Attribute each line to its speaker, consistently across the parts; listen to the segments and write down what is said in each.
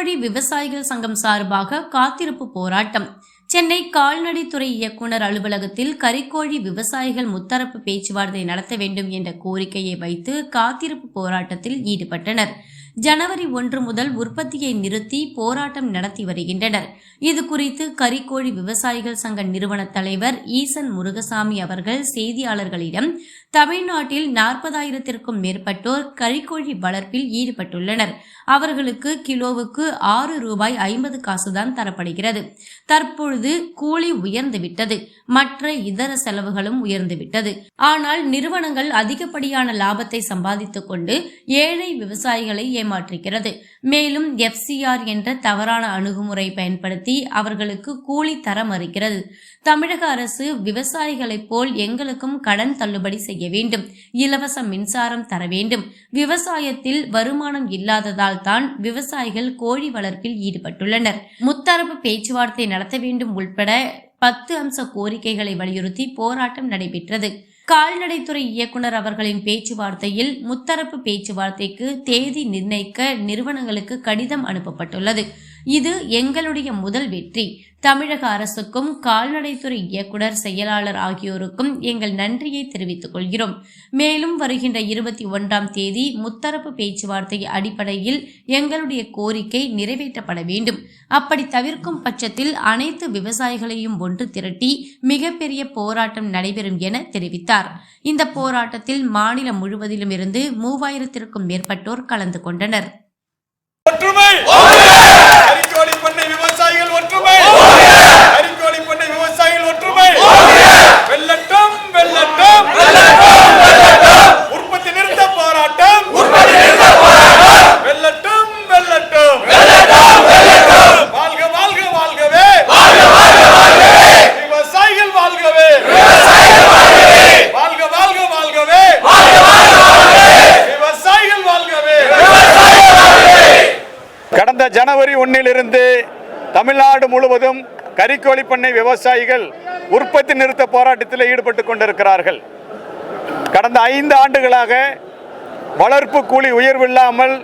Speaker 1: கறிக்கோழி விவசாயிகள் சங்கம் சார்பாக காத்திருப்பு போராட்டம். சென்னை கால்நடைத்துறை இயக்குநர் அலுவலகத்தில் கறிக்கோழி விவசாயிகள் முத்தரப்பு பேச்சுவார்த்தை நடத்த வேண்டும் என்ற கோரிக்கையை வைத்து காத்திருப்பு போராட்டத்தில் ஈடுபட்டனர். ஜனவரி 1 முதல் உற்பத்தியை நிறுத்தி போராட்டம் நடத்தி வருகின்றனர். இதுகுறித்து கறிக்கோழி விவசாயிகள் சங்க நிறுவன தலைவர் ஈசன் முருகசாமி அவர்கள் செய்தியாளர்களிடம், தமிழ்நாட்டில் 40,000த்திற்கும் மேற்பட்டோர் கறிக்கோழி வளர்ப்பில் ஈடுபட்டுள்ளனர். அவர்களுக்கு கிலோவுக்கு ₹6.50 தான் தரப்படுகிறது. தற்பொழுது கூலி உயர்ந்துவிட்டது, மற்ற இதர செலவுகளும் உயர்ந்துவிட்டது. ஆனால் நிறுவனங்கள் அதிகப்படியான லாபத்தை சம்பாதித்துக் கொண்டு ஏழை விவசாயிகளை ஏமாற்றுகிறது. மேலும் FCR என்ற தவறான அணுகுமுறை பயன்படுத்தி அவர்களுக்கு கூலி தர மறுக்கிறது. தமிழக அரசு விவசாயிகளைப் போல் எங்களுக்கும் கடன் தள்ளுபடி செய்ய வேண்டும், இலவச மின்சாரம் தர வேண்டும். விவசாயத்தில் வருமானம் இல்லாததால் தான் விவசாயிகள் கோழி வளர்ப்பில் ஈடுபட்டுள்ளனர். முத்தரப்பு பேச்சுவார்த்தை நடத்த வேண்டும் உள்பட 10 அம்ச கோரிக்கைகளை வலியுறுத்தி போராட்டம் நடைபெற்றது. கால்நடைத்துறை இயக்குநர் அவர்களின் பேச்சுவார்த்தையில் முத்தரப்பு பேச்சுவார்த்தைக்கு தேதி நிர்ணயிக்க நிறுவனங்களுக்கு கடிதம் அனுப்பப்பட்டுள்ளது. இது எங்களுடைய முதல் வெற்றி. தமிழக அரசுக்கும் கால்நடைத்துறை இயக்குநர், செயலாளர் ஆகியோருக்கும் எங்கள் நன்றியை தெரிவித்துக் கொள்கிறோம். மேலும் வருகின்ற 21ஆம் தேதி முத்தரப்பு பேச்சுவார்த்தை அடிப்படையில் எங்களுடைய கோரிக்கை நிறைவேற்றப்பட வேண்டும். அப்படி தவிர்க்கும் பட்சத்தில் அனைத்து விவசாயிகளையும் ஒன்று திரட்டி மிகப்பெரிய போராட்டம் நடைபெறும் என தெரிவித்தார். இந்த போராட்டத்தில் மாநிலம் முழுவதிலும் இருந்து 3000த்திற்கும் மேற்பட்டோர் கலந்து கொண்டனர்.
Speaker 2: கடந்த ஜனவரி 1 தமிழ்நாடு முழுவதும் கறிக்கோழி பண்ணை விவசாயிகள் உற்பத்தி நிறுத்த போராட்டத்தில் ஈடுபட்டு கொண்டிருக்கிறார்கள். கடந்த 5 ஆண்டுகளாக வளர்ப்பு கூலி உயர்வில்லாமல்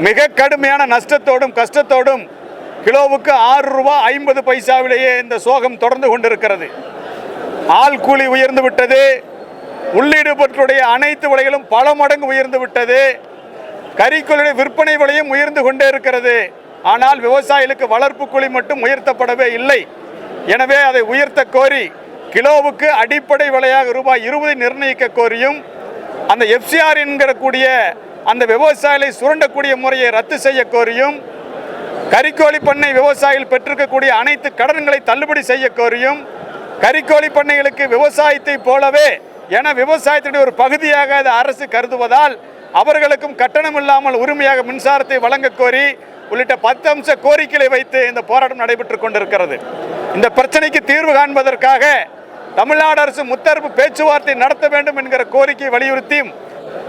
Speaker 2: மிக கடுமையான நஷ்டத்தோடும் கஷ்டத்தோடும் கிலோவுக்கு ₹6.50 இந்த சோகம் தொடர்ந்து கொண்டிருக்கிறது. ஆள் கூலி உயர்ந்து விட்டது. உள்ளீடு பொருட்களுடைய அனைத்து விலைகளும் பல மடங்கு உயர்ந்து விட்டது. கறிக்கோழியுடைய விற்பனை விலையும் உயர்ந்து கொண்டே இருக்கிறது. ஆனால் விவசாயிகளுக்கு வளர்ப்பு கூலி மட்டும் உயர்த்தப்படவே இல்லை. எனவே அதை உயர்த்த கோரி கிலோவுக்கு அடிப்படை விலையாக ₹20 நிர்ணயிக்க கோரியும், அந்த FCR என்கிற கூடிய அந்த விவசாயிகளை சுரண்டக்கூடிய முறையை ரத்து செய்ய கோரியும், கறிக்கோழி பண்ணை விவசாயிகள் பெற்றிருக்கக்கூடிய அனைத்து கடன்களை தள்ளுபடி செய்ய கோரியும், கறிக்கோழி பண்ணைகளுக்கு விவசாயத்தை போலவே என விவசாயத்தினுடைய ஒரு பகுதியாக அது அரசு கருதுவதால் அவர்களுக்கும் கட்டணம் இல்லாமல் உரிமையாக மின்சாரத்தை வழங்க கோரி உள்ளிட்ட 10 அம்ச கோரிக்கைகளை வைத்து இந்த போராட்டம் நடைபெற்றுக் கொண்டிருக்கிறது. இந்த பிரச்சனைக்கு தீர்வு காண்பதற்காக தமிழ்நாடு அரசு முத்தரப்பு பேச்சுவார்த்தை நடத்த வேண்டும் என்கிற கோரிக்கையை வலியுறுத்தியும்,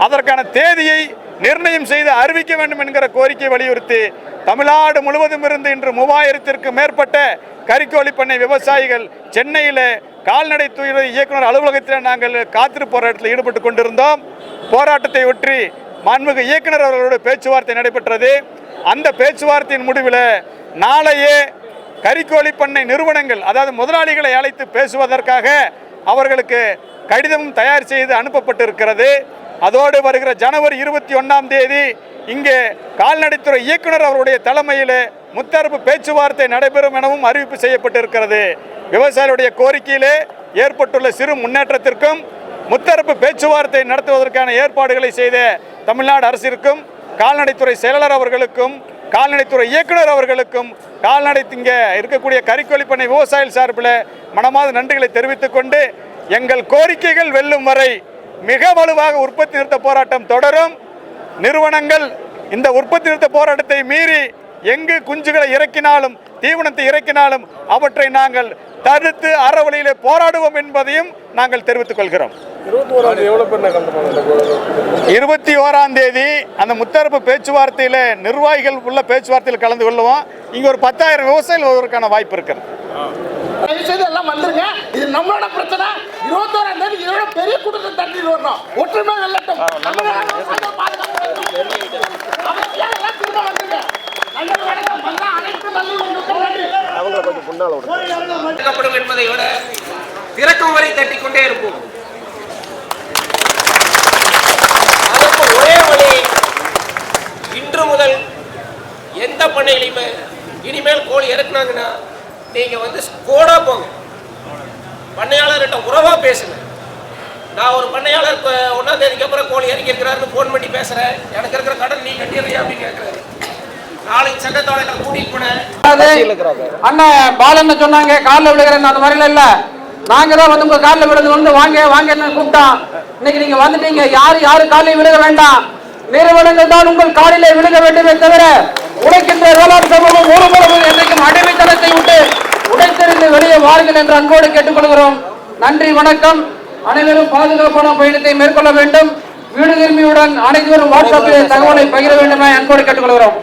Speaker 2: அதற்கான தேதியை நிர்ணயம் செய்து அறிவிக்க வேண்டும் என்கிற கோரிக்கையை வலியுறுத்தி தமிழ்நாடு முழுவதும் இருந்து இன்று 3000த்திற்கும் மேற்பட்ட கறிக்கோழி பண்ணை விவசாயிகள் சென்னையில் கால்நடைத்துறை இயக்குநர் அலுவலகத்தில் நாங்கள் காத்திருப்பு போராட்டத்தில் ஈடுபட்டு கொண்டிருந்தோம். போராட்டத்தை ஒற்றி மாண்புமிகு இயக்குநர் அவர்களோட பேச்சுவார்த்தை நடைபெற்றது. அந்த பேச்சுவார்த்தையின் முடிவில் நாளையே கறிக்கோழி பண்ணை நிறுவனங்கள், அதாவது முதலாளிகளை அழைத்து பேசுவதற்காக அவர்களுக்கு கடிதமும் தயார் செய்து அனுப்பப்பட்டிருக்கிறது. அதோடு வருகிற ஜனவரி 21ஆம் தேதி இங்கே கால்நடைத்துறை இயக்குநர் அவருடைய தலைமையில் முத்தரப்பு பேச்சுவார்த்தை நடைபெறும் எனவும் அறிவிப்பு செய்யப்பட்டிருக்கிறது. விவசாயிகளுடைய கோரிக்கையிலே ஏற்பட்டுள்ள சிறு முன்னேற்றத்திற்கும் முத்தரப்பு பேச்சுவார்த்தை நடத்துவதற்கான ஏற்பாடுகளை செய்த தமிழ்நாடு அரசிற்கும், கால்நடைத்துறை செயலாளர் அவர்களுக்கும், கால்நடைத்துறை இயக்குநர் அவர்களுக்கும், கால்நடை இங்கே இருக்கக்கூடிய கறிக்கோழி பண்ணை விவசாயிகள் சார்பில் மனமார்ந்த நன்றிகளை தெரிவித்துக் கொண்டு, எங்கள் கோரிக்கைகள் வெல்லும் வரை மிக வலுவாக உற்பத்தி நிறுத்த போராட்டம் தொடரும். நிறுவனங்கள் இந்த உற்பத்தி நிறுத்த போராட்டத்தை மீறி எங்கு குஞ்சுகளை இறக்கினாலும், தீவனத்தை இறக்கினாலும் அவற்றை நாங்கள் தடுத்து அறவழியிலே போராடுவோம் என்பதையும் நாங்கள் தெரிவித்துக் கொள்கிறோம். 21ஆம் தேதி அந்த முத்தரப்பு பேச்சுவார்த்தையில் நிர்வாகிகள் உள்ள பேச்சுவார்த்தையில் கலந்து கொள்ளுவோம். இங்க ஒரு 10,000 விவசாயிகள் வருவதற்கான வாய்ப்பு இருக்கிறது.
Speaker 3: எல்லாம் வந்துருங்க. இது நம்மளோட பிரச்சனை. 21ஆம் தேதி இதோட பெரிய கூட்டத்தை தட்டி வரணும். ஒற்றுமை வெல்லட்டும்.
Speaker 4: திறக்கப்படும் என்பதை விட திறக்கும் வரை தட்டிக் கொண்டே இருப்போம். அதற்கு ஒரே வழி, இன்று முதல் எந்த பண்ணையிலுமே இனிமேல் கோழி இறக்குனாங்கன்னா நீங்க வந்து கோடா போங்க, பண்ணையாளர்கிட்ட உறவா பேசுங்க. நான் ஒரு பண்ணையாளர் 1ஆம் தேதிக்கு அப்புறம் கோழி இறக்கி இருக்கிறாருன்னு போன் பண்ணி பேசுறேன், எனக்கு இருக்கிற கடன் நீ கட்டிடுறியா அப்படின்னு கேட்கிறாரு. நாளைக்கு சங்கத்தோட கூட்டிட்டு போனேன்.
Speaker 5: அண்ணன் பாலன் சொன்னாங்க காலில் விழுகிறேன், அந்த மாதிரில இல்ல, நாங்க தான் வந்து உங்க காலில் விழுந்து வந்து வாங்க வாங்கன்னு கூப்பிட்டோம். இன்னைக்கு நீங்க வந்துட்டீங்க, யாரு காலையும் விழுக வேண்டாம், நிறுவனங்கள் தான் உங்கள் காலிலே விழுக வேண்டுமே தவிர உழைக்கின்ற வேளாண் சமூகம் ஒரு முழுவதும் என்றைக்கும் அடிமைத்தனத்தை விட்டு உடைத்தெறிந்து வெளியே வாருங்கள் என்று அன்போடு கேட்டுக்கொள்கிறோம். நன்றி, வணக்கம். அனைவரும் பாதுகாப்பான பயணத்தை மேற்கொள்ள வேண்டும். வீடு திரும்பியுடன் அனைவரும் வாட்ஸ்அப்பில் தகவலை பகிர வேண்டுமே அன்போடு கேட்டுக்கொள்கிறோம்.